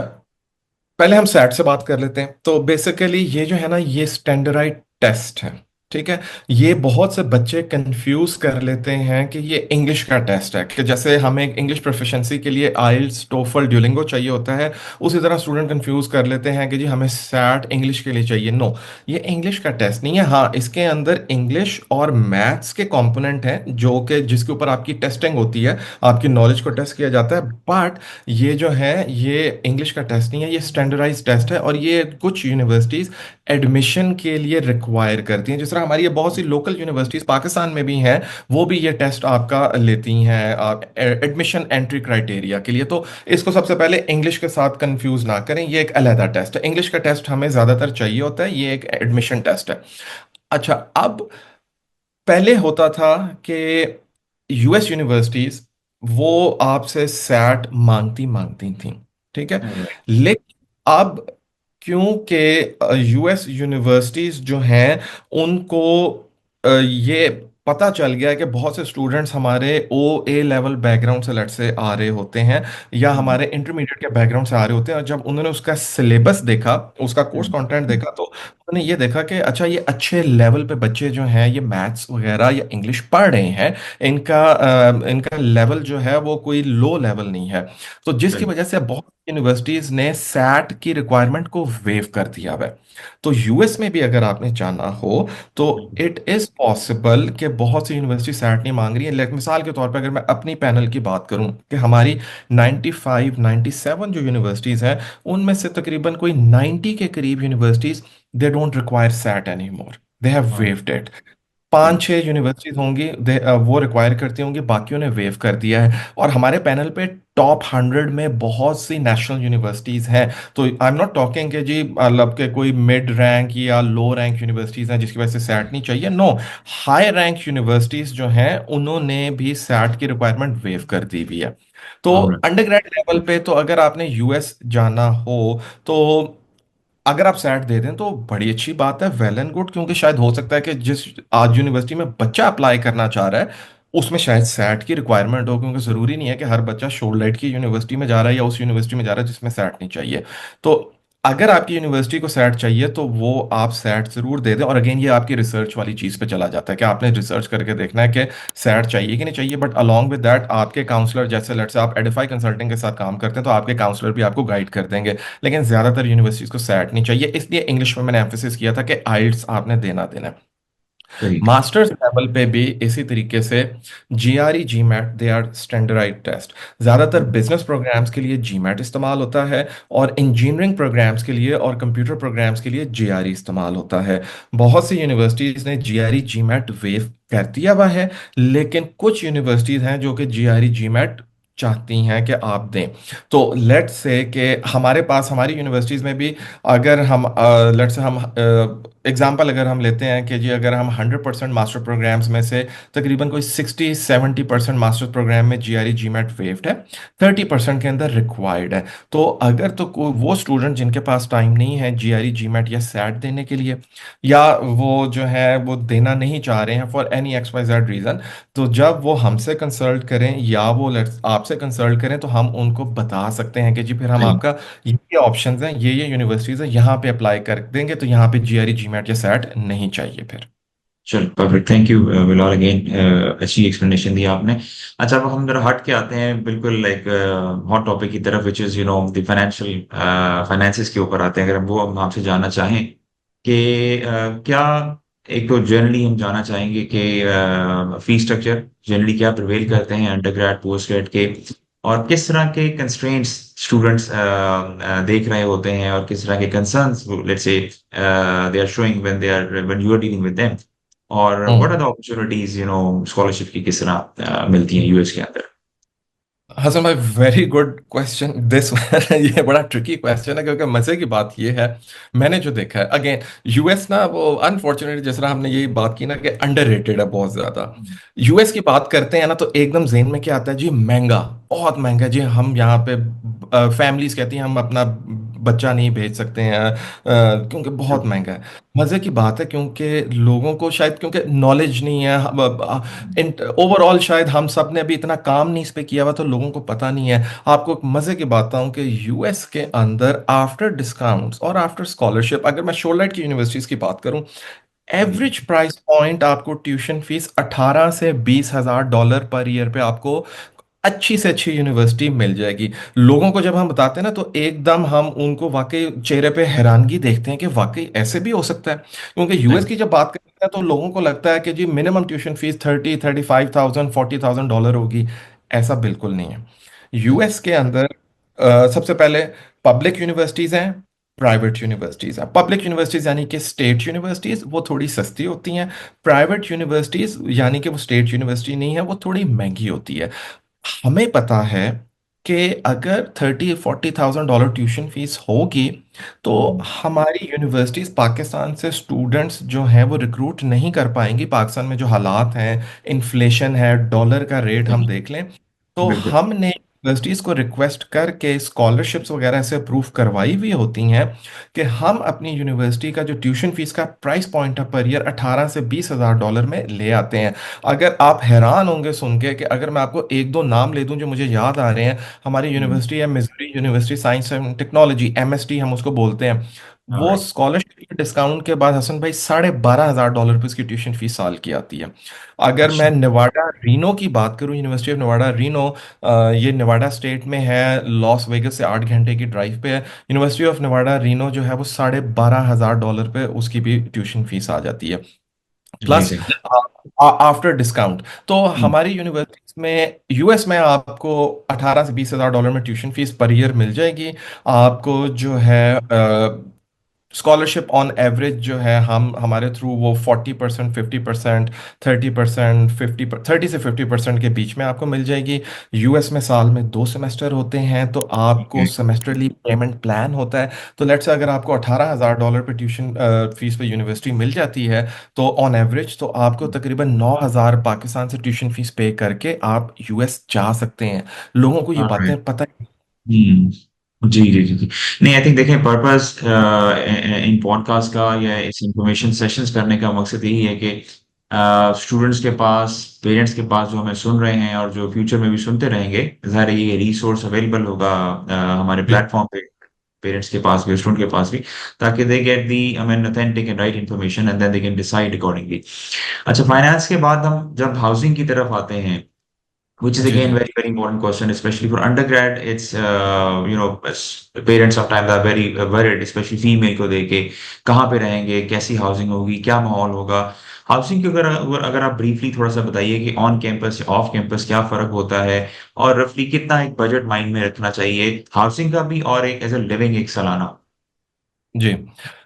पहले हम सैट से बात कर लेते हैं। तो बेसिकली ये जो है ना, ये स्टैंडर्डाइज टेस्ट है। ठीक है। ये बहुत से बच्चे कंफ्यूज कर लेते हैं कि ये इंग्लिश का टेस्ट है, कि जैसे हमें इंग्लिश प्रोफिशिएंसी के लिए आइल्स टोफल ड्यूलिंगो चाहिए होता है, उसी तरह स्टूडेंट कंफ्यूज कर लेते हैं कि जी हमें सैट इंग्लिश के लिए चाहिए। नो, ये इंग्लिश का टेस्ट नहीं है। हाँ, इसके अंदर इंग्लिश और मैथ्स के कंपोनेंट हैं जो कि जिसके ऊपर आपकी टेस्टिंग होती है, आपकी नॉलेज को टेस्ट किया जाता है। बट ये जो है, ये इंग्लिश का टेस्ट नहीं है, ये स्टैंडर्डाइज टेस्ट है। और ये कुछ यूनिवर्सिटीज एडमिशन के लिए रिक्वायर करती हैं। जिस तरह हमारी ये बहुत सी लोकल यूनिवर्सिटीज पाकिस्तान में भी हैं, वो भी ये टेस्ट आपका लेती हैं एडमिशन एंट्री क्राइटेरिया के लिए। तो इसको सबसे पहले इंग्लिश के साथ कंफ्यूज ना करें, ये एक अलहदा टेस्ट है। इंग्लिश का टेस्ट हमें ज्यादातर चाहिए होता है, ये एक एडमिशन टेस्ट है। अच्छा, अब पहले होता था कि यूएस यूनिवर्सिटीज वो आपसे सैट मांगती मांगती थी। ठीक है। Alright. लेकिन अब क्योंकि यूएस यूनिवर्सिटीज जो हैं उनको ये पता चल गया है कि बहुत से स्टूडेंट्स हमारे ओ ए लेवल बैकग्राउंड से लेट से आ रहे होते हैं, या हम्म, हमारे इंटरमीडिएट के बैकग्राउंड से आ रहे होते हैं। और जब उन्होंने उसका सिलेबस देखा, उसका कोर्स हम्म, कंटेंट देखा, तो उन्होंने ये देखा कि अच्छा, ये अच्छे लेवल पे बच्चे जो हैं, ये मैथ्स वगैरह या इंग्लिश पढ़ रहे हैं, इनका लेवल जो है वो कोई लो लेवल नहीं है। तो जिसकी right. वजह से बहुत यूनिवर्सिटीज ने सैट की रिक्वायरमेंट को वेव कर दिया है। तो यूएस में भी अगर आपने जाना हो तो हम्म, इट इज पॉसिबल कि बहुत सी यूनिवर्सिटी सैट नहीं मांग रही है। लेकिन मिसाल के तौर पर अगर मैं अपनी पैनल की बात करूं कि हमारी 95 97 जो यूनिवर्सिटीज हैं, उनमें से तकरीबन कोई 90 के करीब universities they don't require SAT any more, they have alright, waived it. right. 5 6 universities होंगी, वो रिक्वायर करती होंगी, बाकियों ने वेव कर दिया है। और हमारे पैनल पे टॉप 100 में बहुत सी नेशनल यूनिवर्सिटीज हैं। तो आई एम नॉट टॉकिंग कि जी मतलब के कोई मिड रैंक या लो रैंक यूनिवर्सिटीज हैं जिसकी वजह से सैट नहीं चाहिए। नो, हाई रैंक यूनिवर्सिटीज जो हैं उन्होंने भी सैट की रिक्वायरमेंट वेव कर दी हुई है। तो Alright. अंडर ग्रेड लेवल पे तो अगर आपने यूएस जाना हो, तो अगर आप सैट दे दें तो बड़ी अच्छी बात है, वेल एंड गुड। क्योंकि शायद हो सकता है कि जिस आज यूनिवर्सिटी में बच्चा अप्लाई करना चाह रहा है उसमें शायद सैट की रिक्वायरमेंट हो, क्योंकि ज़रूरी नहीं है कि हर बच्चा शोरलाइट की यूनिवर्सिटी में जा रहा है या उस यूनिवर्सिटी में जा रहा है जिसमें सैट नहीं चाहिए। तो अगर आपकी यूनिवर्सिटी को सैट चाहिए तो वो आप सैट ज़रूर दे दें। और अगेन, ये आपकी रिसर्च वाली चीज़ पे चला जाता है कि आपने रिसर्च करके देखना है कि सैट चाहिए कि नहीं चाहिए। बट अलॉन्ग विद दैट, आपके काउंसलर, जैसे लेट्स से आप एडिफाई कंसल्टिंग के साथ काम करते हैं, तो आपके काउंसलर भी आपको गाइड कर देंगे। लेकिन ज्यादातर यूनिवर्सिटीज को सैट नहीं चाहिए, इसलिए इंग्लिश में मैंने एम्फेसिस किया था कि आइल्स आपने देना देना है। Right. मास्टर्स लेवल पे भी इसी तरीके से GRE GMAT they are standardise test. ज्यादातर बिजनेस प्रोग्राम्स के लिए जीमैट इस्तेमाल होता है, और इंजीनियरिंग प्रोग्राम्स के लिए और कंप्यूटर प्रोग्राम्स के लिए जीआरई इस्तेमाल होता है। बहुत सी यूनिवर्सिटीज ने जीआरई जीमैट वेव कर दिया हुआ है, लेकिन कुछ यूनिवर्सिटीज हैं जो कि जीआरई जीमैट चाहती हैं कि आप दें। तो लेट्स से कि हमारे पास हमारी यूनिवर्सिटीज़ में भी, अगर हम लेट्स से हम एग्जांपल अगर हम लेते हैं कि जी अगर हम 100% मास्टर प्रोग्राम्स में से तकरीबन कोई 60 70% मास्टर प्रोग्राम में जीआरई जीमैट वेव्ड है, 30% के अंदर रिक्वायर्ड है। तो अगर तो वो स्टूडेंट जिनके पास टाइम नहीं है जीआरई जीमैट या सैट देने के लिए, या वो जो है वो देना नहीं चाह रहे हैं for any X Y Z reason, तो जब वो हमसे कंसल्ट करें या वो आपसे कंसल्ट करें, तो हम उनको बता सकते हैं कि जी फिर हम Right. आपका ये ऑप्शंस हैं, ये यूनिवर्सिटीज़ हैं, यहाँ पे अप्लाई कर देंगे, तो यहाँ पे जीआरई जीमैट या सैट नहीं चाहिए फिर। चल perfect, thank you Bilal, again अच्छी एक्सप्लेनेशन दी आपने। अच्छा, अब हम जरा हट के आते हैं बिल्कुल लाइक हॉट टॉपिक की तरफ, which is the financial finances के ऊपर आते हैं। अगर हम आपसे जानना चाहें कि क्या, एक तो जनरली हम जानना चाहेंगे कि फी स्ट्रक्चर जनरली क्या प्रिवेल करते हैं अंडर ग्रेड पोस्ट ग्रेड के, और किस तरह के कंस्ट्रेंट्स स्टूडेंट्स देख रहे होते हैं, और किस तरह के concerns let's say they are showing when you are dealing with them, और what are the opportunities scholarship की किस तरह मिलती हैं यूएस के अंदर। हसन भाई, वेरी गुड क्वेश्चन दिस। ये बड़ा ट्रिकी क्वेश्चन है, क्योंकि मजे की बात ये है, मैंने जो देखा है अगेन, यूएस ना, वो अनफॉर्चुनेटली जिस तरह हमने यही बात की ना कि अंडररेटेड है बहुत ज्यादा। यूएस की बात करते हैं ना तो एकदम जेहन में क्या आता है जी? महंगा, बहुत महंगा जी। हम यहाँ पे फैमिलीज कहती हैं हम अपना बच्चा नहीं भेज सकते हैं, क्योंकि बहुत महंगा है। मजे की बात है, क्योंकि लोगों को शायद क्योंकि नॉलेज नहीं है, ओवरऑल शायद हम सब ने अभी इतना काम नहीं इस पे किया हुआ, तो लोगों को पता नहीं है। आपको एक मजे की बात बताऊं कि यूएस के अंदर आफ्टर डिस्काउंट्स और आफ्टर स्कॉलरशिप, अगर मैं शोरलाइट की यूनिवर्सिटीज की बात करूं, एवरेज प्राइस पॉइंट आपको ट्यूशन फीस 18 से 20 हजार डॉलर पर ईयर पे आपको अच्छी से अच्छी यूनिवर्सिटी मिल जाएगी। लोगों को जब हम बताते हैं ना तो एकदम हम उनको वाकई चेहरे पे हैरानगी देखते हैं कि वाकई ऐसे भी हो सकता है। क्योंकि यूएस की जब बात करते हैं तो लोगों को लगता है कि जी मिनिमम ट्यूशन फीस 35,000 40,000 डॉलर होगी। ऐसा बिल्कुल नहीं है। यूएस के अंदर सबसे पहले पब्लिक यूनिवर्सिटीज हैं, प्राइवेट यूनिवर्सिटीज हैं। पब्लिक यूनिवर्सिटीज यानी कि स्टेट यूनिवर्सिटीज, वो थोड़ी सस्ती होती हैं। प्राइवेट यूनिवर्सिटीज यानी कि वो स्टेट यूनिवर्सिटी नहीं है, वो थोड़ी महंगी होती है। हमें पता है कि अगर 30-40,000 डॉलर ट्यूशन फीस होगी तो हमारी यूनिवर्सिटीज पाकिस्तान से स्टूडेंट्स जो हैं वो रिक्रूट नहीं कर पाएंगी। पाकिस्तान में जो हालात हैं, इन्फ्लेशन है, डॉलर का रेट हम देख लें, तो बिल्कुल। हमने यूनिवर्सिटीज को रिक्वेस्ट करके स्कॉलरशिप्स वगैरह से अप्रूव करवाई हुई होती हैं कि हम अपनी यूनिवर्सिटी का जो ट्यूशन फीस का प्राइस पॉइंट है पर ईयर 18 से 20 हजार डॉलर में ले आते हैं। अगर आप हैरान होंगे सुन के कि अगर मैं आपको एक दो नाम ले दूं जो मुझे याद आ रहे हैं, हमारी यूनिवर्सिटी है Missouri university science and technology, MST हम उसको बोलते हैं। वो ऑलराइट। स्कॉलरशिप डिस्काउंट के बाद हसन भाई 12,500 डॉलर पे उसकी ट्यूशन फीस साल की आती है। अगर अच्छा। मैं नेवाडा रीनो की बात करूं, यूनिवर्सिटी ऑफ नेवाडा रीनो, ये नेवाडा स्टेट में है, लॉस वेगस से 8 घंटे की ड्राइव पे है। यूनिवर्सिटी ऑफ नेवाडा रीनो जो है वो 12,500 डॉलर पे उसकी भी ट्यूशन फीस आ जाती है, प्लस अमेजिंग। After discount. तो हमारी यूनिवर्सिटीज में यूएस में आपको 18 से 20 हजार डॉलर में ट्यूशन फीस पर ईयर मिल जाएगी। आपको जो है स्कॉलरशिप ऑन एवरेज जो है हम हमारे थ्रू वो 40%, 50%, 30%, 30 से 50% के बीच में आपको मिल जाएगी। यूएस में साल में 2 सेमेस्टर होते हैं, तो आपको सेमेस्टरली पेमेंट प्लान होता है। तो लेट्स से अगर आपको 18,000 डॉलर पे ट्यूशन फीस पे यूनिवर्सिटी मिल जाती है, तो ऑन एवरेज तो आपको तकरीबन 9 हजार पाकिस्तान से ट्यूशन फीस पे करके आप यूएस जा सकते हैं। लोगों को ये ऑलराइट। बातें पता जी, जी, जी, जी। नहीं, आई थिंक देखें, पर्पस इन पॉडकास्ट का या इस इंफॉर्मेशन सेशंस करने का मकसद यही है कि स्टूडेंट्स के पास, पेरेंट्स के पास जो हमें सुन रहे हैं और जो फ्यूचर में भी सुनते रहेंगे, ज़ाहिर है ये रिसोर्स अवेलेबल होगा हमारे नहीं। प्लेटफॉर्म पे, पेरेंट्स के पास भी, स्टूडेंट के पास भी, ताकि they get the, I mean, authentic and right information and then they can decide accordingly. अच्छा, फाइनेंस के बाद हम जब हाउसिंग की तरफ आते हैं, which is ji again ji very very important question, especially for undergrad. It's parents sometimes are very worried, especially female को देके, कहाँ पे रहेंगे, कैसी हाउसिंग होगी, क्या माहौल होगा। हाउसिंग के अगर आप ब्रीफली थोड़ा सा बताइए कि ऑन कैंपस या ऑफ कैंपस क्या फर्क होता है, और रफली कितना एक बजट माइंड में रखना चाहिए हाउसिंग का भी, और एक एज ए लिविंग एक सालाना। जी।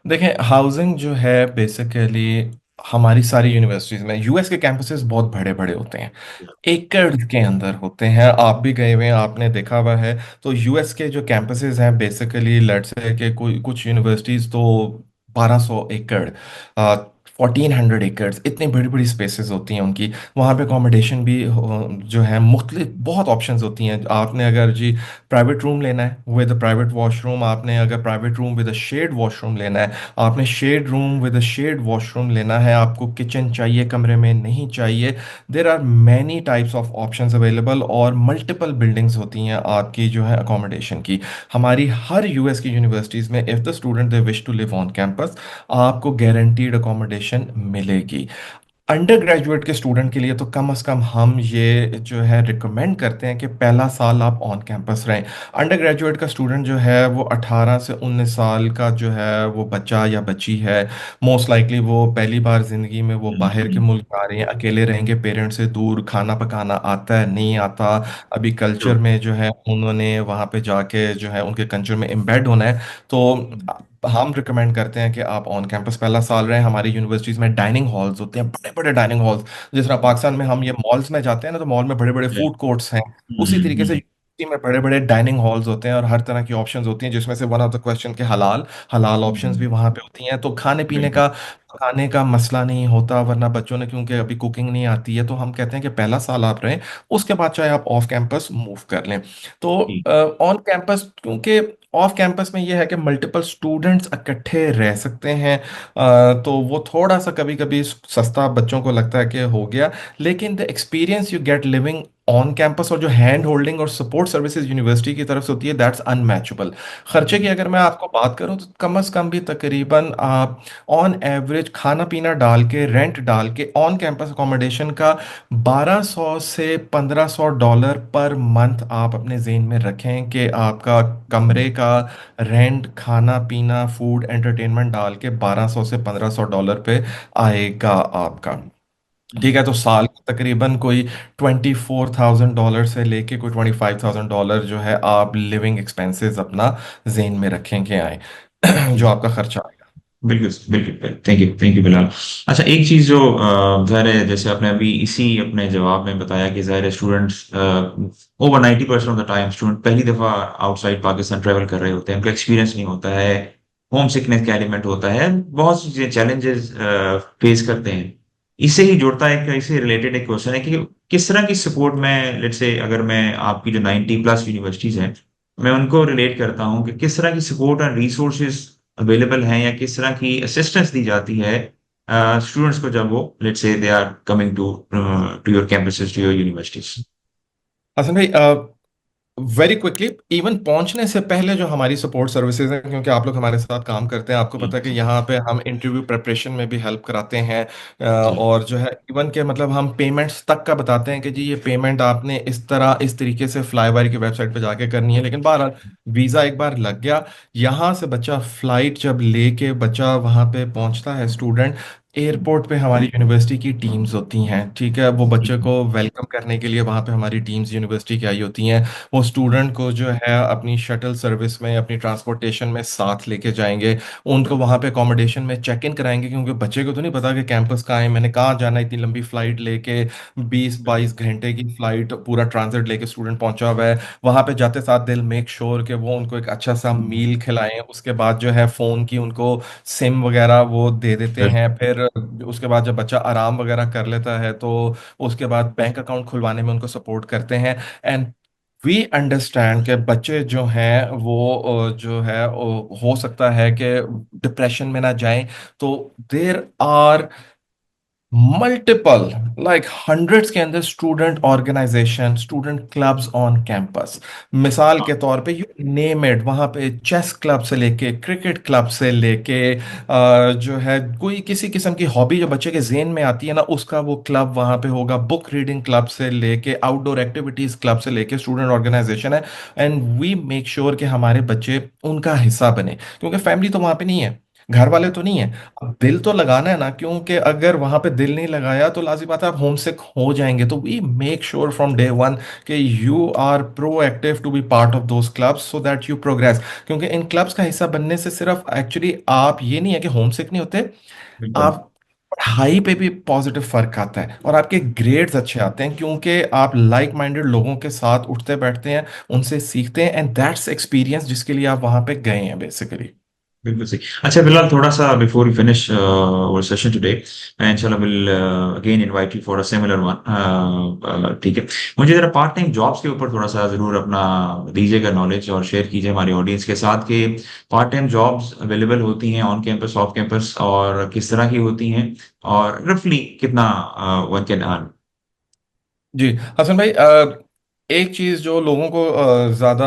देखें, हाउसिंग जो है बेसिकली हमारी सारी यूनिवर्सिटीज में, यूएस के कैंपसेस बहुत बड़े बड़े होते हैं, एकड़ के अंदर होते हैं। आप भी गए हुए हैं, आपने देखा हुआ है। तो यूएस के जो कैंपसेस हैं बेसिकली, लेट्स से कि कोई कुछ यूनिवर्सिटीज तो 1,200 एकड़, 1,400 एकड़, इतनी बड़ी बड़ी स्पेसेस होती हैं उनकी। वहाँ पे अकोमोडेशन भी जो है मुख्तलिफ बहुत ऑप्शंस होती हैं। आपने अगर जी प्राइवेट रूम लेना है विद प्राइवेट वॉशरूम, आपने अगर private room with shared washroom लेना है, आपने shared room with shared washroom लेना है, आपको किचन चाहिए कमरे में नहीं चाहिए, there are many types of options available, और मल्टीपल बिल्डिंग्स होती हैं आपकी जो है अकोमोडेशन की। हमारी हर यूएस की यूनिवर्सिटीज़ में if the student they wish to live on campus, आपको गारंटीड अकोमोडेशन मिलेगी। अंडर ग्रेजुएट के स्टूडेंट के लिए तो कम से कम हम ये जो है रिकमेंड करते हैं कि पहला साल आप ऑन कैंपस रहें। अंडर ग्रेजुएट का स्टूडेंट जो है वो 18 से 19 साल का जो है वो बच्चा या बच्ची है, मोस्ट लाइकली वो पहली बार ज़िंदगी में वो बाहर के मुल्क आ रहे हैं, अकेले रहेंगे पेरेंट्स से दूर, खाना पकाना आता है नहीं आता, अभी कल्चर में जो है उन्होंने वहाँ पे जाके जो है उनके कल्चर में एम्बेड होना है। तो हम रिकमेंड करते हैं कि आप ऑन कैंपस पहला साल रहें। हमारी यूनिवर्सिटीज़ में डाइनिंग हॉल्स होते हैं, बड़े बड़े डाइनिंग हॉल्स। जिस तरह पाकिस्तान में हम ये मॉल्स में जाते हैं ना, तो मॉल में बड़े बड़े फूड कोर्ट्स हैं, उसी तरीके से में बड़े बड़े डाइनिंग हॉल्स होते हैं और हर तरह की ऑप्शंस होती हैं, जिसमें से वन ऑफ द क्वेश्चन के हलाल हलाल ऑप्शंस भी हम्म, वहाँ पे होती हैं। तो खाने पीने बिल्कुल। का खाने का मसला नहीं होता, वरना बच्चों ने क्योंकि अभी कुकिंग नहीं आती है, तो हम कहते हैं कि पहला साल आप रहें, उसके बाद चाहे आप ऑफ कैंपस मूव कर लें। तो जी। ऑन कैंपस, क्योंकि ऑफ कैंपस में यह है कि मल्टीपल स्टूडेंट्स इकट्ठे रह सकते हैं, तो वो थोड़ा सा कभी कभी सस्ता बच्चों को लगता है कि हो गया, लेकिन the experience you get living on campus और जो हैंड होल्डिंग और सपोर्ट सर्विसेज यूनिवर्सिटी की तरफ से होती है, दैट्स अनमैचेबल। खर्चे की अगर मैं आपको बात करूं तो कम से कम भी तकरीबन आप ऑन एवरेज खाना पीना डाल के, रेंट डाल के, ऑन कैंपस अकोमोडेशन का 1200 से $1500 पर मंथ आप अपने जेन में रखें कि आपका कमरे का रेंट, खाना पीना, फूड, एंटरटेनमेंट डाल के 1200 से $1500 पे आएगा आपका। ठीक है, तो साल का तकरीबन कोई $24,000 से लेके कोई $25,000 जो है आप लिविंग एक्सपेंसेस अपना जेन में रखें के आए जो आपका खर्चा आएगा। बिल्कुल, बिल्कुल, थैंक यू बिलाल। अच्छा, एक चीज़ जो ज़ाहिर है, जैसे आपने अभी इसी अपने जवाब में बताया कि ज़ाहिर है students over 90% of the time student पहली दफ़ा आउटसाइड पाकिस्तान ट्रैवल कर रहे होते हैं, उनका एक्सपीरियंस नहीं होता है, होम सिकनेस का एलिमेंट होता है, बहुत सी चैलेंजेस फेस करते हैं। इससे ही जुड़ता है, इससे रिलेटेड एक क्वेश्चन है कि किस तरह की सपोर्ट में, लेट्स से अगर मैं आपकी जो 90 प्लस यूनिवर्सिटीज़ हैं, मैं उनको रिलेट करता हूँ कि किस तरह की सपोर्ट एंड रिसोर्सेज अवेलेबल हैं, या किस तरह की असिस्टेंस दी जाती है स्टूडेंट्स को जब वो let's say they are coming to your campuses, to your universities. Hasan भाई, वेरी क्विकली, इवन पहुंचने से पहले जो हमारी सपोर्ट सर्विसेज हैं, क्योंकि आप लोग हमारे साथ काम करते हैं, आपको जी, पता है कि यहाँ पे हम इंटरव्यू प्रिपरेशन में भी हेल्प कराते हैं, जी, और जो है इवन के मतलब हम पेमेंट्स तक का बताते हैं कि जी ये पेमेंट आपने इस तरह इस तरीके से फ्लाईवाई की वेबसाइट पे जाके करनी है। लेकिन बहरहाल वीज़ा एक बार लग गया, यहाँ से बच्चा फ्लाइट जब लेके बच्चा वहाँ पे पहुँचता है स्टूडेंट, एयरपोर्ट पे हमारी यूनिवर्सिटी की टीम्स होती हैं, ठीक है, वो जी, बच्चे को वेलकम करने के लिए वहाँ पे हमारी टीम्स यूनिवर्सिटी की आई होती हैं। वो स्टूडेंट को जो है अपनी शटल सर्विस में, अपनी ट्रांसपोर्टेशन में साथ लेके जाएंगे, उनको वहाँ पे अकोमोडेशन में चेक इन कराएंगे, क्योंकि बच्चे को तो नहीं पता कि कैंपस कहाँ है, मैंने कहाँ जाना है, इतनी लंबी फ्लाइट लेके 20-22 घंटे की फ्लाइट पूरा ट्रांजिट लेके स्टूडेंट पहुंचा हुआ है। वहाँ पे जाते साथ दिल मेक श्योर कि वो उनको एक अच्छा सा मील खिलाएं, उसके बाद जो है फ़ोन की उनको सिम वगैरह वो दे देते हैं। फिर उसके बाद जब बच्चा आराम वगैरह कर लेता है तो उसके बाद बैंक अकाउंट खुलवाने में उनको सपोर्ट करते हैं। एंड वी अंडरस्टैंड कि बच्चे जो हैं वो जो है हो सकता है कि डिप्रेशन में ना जाएं, तो there are multiple, like hundreds के अंदर student organisation, student clubs on campus. मिसाल के तौर पे यू नेम इट, वहाँ पे चेस क्लब से लेके, क्रिकेट क्लब से लेके, जो है कोई किसी किस्म की हॉबी जो बच्चे के जेन में आती है ना, उसका वो क्लब वहाँ पे होगा। बुक रीडिंग क्लब से लेके, आउटडोर एक्टिविटीज क्लब से लेके स्टूडेंट ऑर्गेनाइजेशन है। एंड वी मेक श्योर कि हमारे बच्चे उनका हिस्सा बने, क्योंकि फैमिली तो वहाँ पे नहीं है, घर वाले तो नहीं है। अब दिल तो लगाना है ना, क्योंकि अगर वहां पे दिल नहीं लगाया तो लाजिम बात है आप होम सिक हो जाएंगे। तो we make sure from day one कि you are proactive to be part of those clubs so that you progress, क्योंकि इन क्लब्स का हिस्सा बनने से सिर्फ एक्चुअली आप ये नहीं है कि होम सिक नहीं होते, बिल्कुल, आप पढ़ाई पे भी पॉजिटिव फर्क आता है और आपके ग्रेड्स अच्छे आते हैं, क्योंकि आप लाइक माइंडेड लोगों के साथ उठते बैठते हैं, उनसे सीखते हैं, एंड दैट्स एक्सपीरियंस जिसके लिए आप वहां पे गए हैं बेसिकली। बिल्कुल सही। अच्छा बिलाल, थोड़ा सा before we finish our session today, मैं इंशाल्लाह will again invite you for a similar one, ठीक है। मुझे जरा पार्ट टाइम जॉब्स के ऊपर थोड़ा सा जरूर अपना दीजिएगा नॉलेज और शेयर कीजिए हमारी ऑडियंस के साथ कि पार्ट टाइम जॉब्स अवेलेबल होती हैं ऑन कैंपस, ऑफ कैंपस, और किस तरह की होती हैं, और रफली कितना वन कैन अर्न। जी हसन भाई, एक चीज़ जो लोगों को ज़्यादा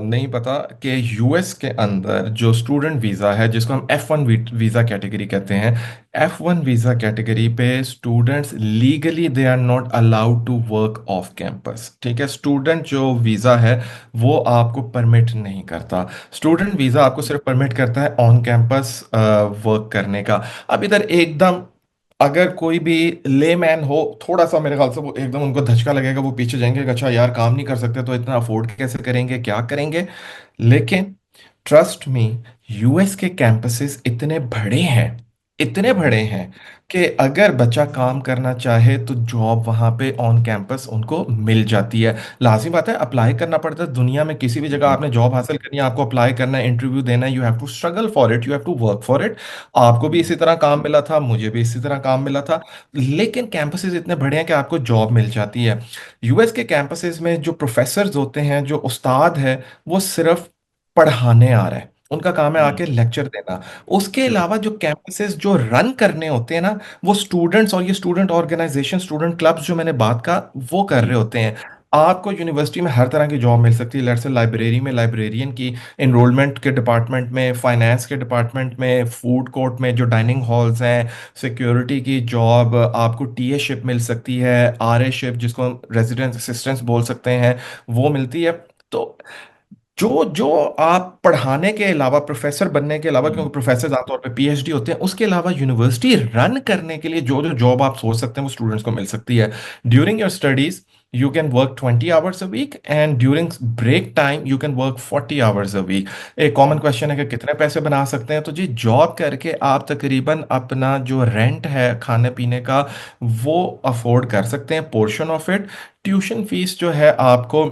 नहीं पता कि यूएस के अंदर जो स्टूडेंट वीज़ा है, जिसको हम F1 वीज़ा कैटेगरी कहते हैं, F1 वीज़ा कैटेगरी पे students legally they are not allowed to work off campus. ठीक है, स्टूडेंट जो वीज़ा है वो आपको परमिट नहीं करता। स्टूडेंट वीज़ा आपको सिर्फ परमिट करता है ऑन कैंपस वर्क करने का। अब इधर एकदम अगर कोई भी लेमैन हो, थोड़ा सा मेरे ख्याल से वो एकदम उनको धचका लगेगा, वो पीछे जाएंगे कि अच्छा यार काम नहीं कर सकते तो इतना अफोर्ड कैसे करेंगे, क्या करेंगे। लेकिन ट्रस्ट मी, यूएस के कैंपसेस इतने बड़े हैं इतने बड़े हैं कि अगर बच्चा काम करना चाहे तो जॉब वहाँ पे ऑन कैंपस उनको मिल जाती है। लाजिम बात है, अप्लाई करना पड़ता है। दुनिया में किसी भी जगह जी आपने जॉब हासिल करनी है, आपको अप्लाई करना है, इंटरव्यू देना है, you have to struggle for it, you have to work for it. आपको भी इसी तरह काम मिला था, मुझे भी इसी तरह काम मिला था। लेकिन कैंपसेस इतने बड़े हैं कि आपको जॉब मिल जाती है। यूएस के कैंपसेस में जो प्रोफेसर होते हैं, जो उस्ताद है, वो सिर्फ पढ़ाने आ रहे हैं, उनका काम है आके लेक्चर देना। उसके श्योर अलावा जो कैंपसेस जो रन करने होते हैं ना, वो स्टूडेंट्स, और ये स्टूडेंट ऑर्गेनाइजेशन, स्टूडेंट क्लब्स जो मैंने बात का, वो कर रहे जी होते हैं। आपको यूनिवर्सिटी में हर तरह की जॉब मिल सकती है। लेट्स से लाइब्रेरी में लाइब्रेरियन की, एनरोलमेंट के डिपार्टमेंट में, फाइनेंस के डिपार्टमेंट में, फूड कोर्ट में जो डाइनिंग हॉल्स हैं, सिक्योरिटी की जॉब, आपको टीए शिप मिल सकती है, आरए शिप जिसको हम रेजिडेंस असिस्टेंट्स बोल सकते हैं, वो मिलती है। तो जो जो आप पढ़ाने के अलावा, प्रोफेसर बनने के अलावा, क्योंकि प्रोफेसर आमतौर पे पीएचडी होते हैं, उसके अलावा यूनिवर्सिटी रन करने के लिए जो जो जॉब आप सोच सकते हैं वो स्टूडेंट्स को मिल सकती है। During your studies you can work 20 hours a week, and during break time you can work 40 hours a week. एक कॉमन क्वेश्चन है कि कितने पैसे बना सकते हैं? तो जी, जॉब करके आप तकरीबन अपना जो रेंट है खाने पीने का, वो अफोर्ड कर सकते हैं, portion of it. Tuition fees जो है आपको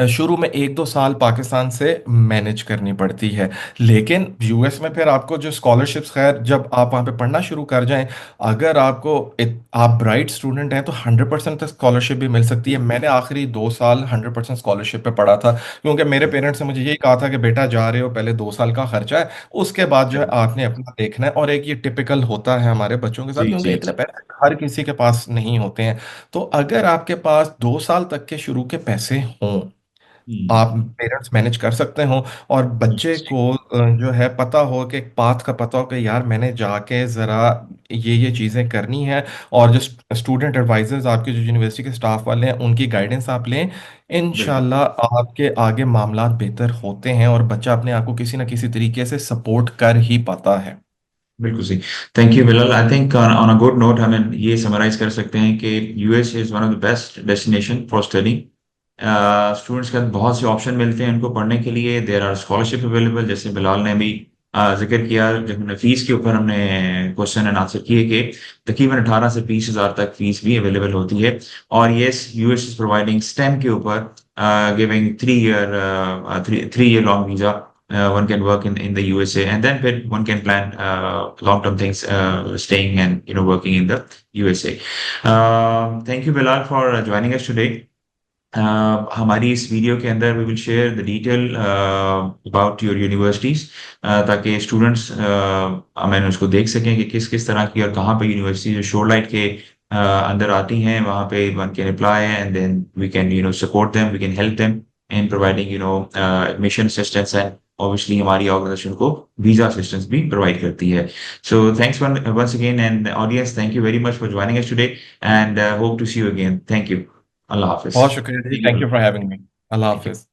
शुरू में 1-2 साल पाकिस्तान से मैनेज करनी पड़ती है। लेकिन यूएस में फिर आपको जो स्कॉलरशिप्स, खैर जब आप वहाँ पे पढ़ना शुरू कर जाएं, अगर आप ब्राइट स्टूडेंट हैं तो 100% तक स्कॉलरशिप भी मिल सकती है। मैंने आखिरी 2 साल 100% स्कॉलरशिप पे पढ़ा था, क्योंकि मेरे पेरेंट्स ने मुझे यही कहा था कि बेटा जा रहे हो, पहले 2 साल का खर्चा है, उसके बाद जो है आपने अपना देखना है। और एक ये टिपिकल होता है हमारे बच्चों के साथ, जी क्योंकि जी इतने जी पैसे हर किसी के पास नहीं होते हैं। तो अगर आपके पास 2 साल तक के शुरू के पैसे हों, हम्म, आप पेरेंट्स मैनेज कर सकते हो, और बच्चे जी को जो है पता हो कि एक पाथ का पता हो कि यार मैंने जाके ज़रा ये चीज़ें करनी है। और जो स्टूडेंट एडवाइजर्स, आपके जो यूनिवर्सिटी के स्टाफ वाले हैं, उनकी गाइडेंस आप लें। बिल्कुल इंशाल्लाह आपके आगे मामलात बेहतर होते हैं और बच्चा अपने आप को किसी ना किसी तरीके से सपोर्ट कर ही पाता है। बिल्कुल सही। Thank you Bilal. I think on a good note हमें ये समराइज कर सकते हैं कि US is one of the best destination for study. Students के बहुत से ऑप्शन मिलते हैं उनको पढ़ने के लिए। देर आर स्कॉलरशिप अवेलेबल, जैसे बिलाल ने भी जिक्र किया जब हमने फीस के ऊपर हमने क्वेश्चन एंड आंसर किए कि तकरीबन 18 से 20 हज़ार तक फीस भी अवेलेबल होती है। और yes, US is providing stem के ऊपर giving 3 year long visa. One can work in the USA, and then one can plan long-term things, staying and working in the USA. Thank you, Bilal, for joining us today. हमारी इस video के अंदर we will share the detail about your universities, ताकि students मैंने उसको देख सकें कि किस किस तरह की और कहाँ पे यूनिवर्सिटी जो शोरलाइट के अंदर आती हैं, वहाँ पे one can apply and then we can support them, we can help them in providing admission assistance, and obviously हमारी ऑर्गेनाइजेशन को वीजा असिस्टेंस भी प्रोवाइड करती है। So thanks once again, and audience, thank you very much for joining us today, and hope to see you again. Thank you. Allah हाफिज। बहुत शुक्रिया जी, Thank thank you. You for having me. Allah Thank you. Hafiz.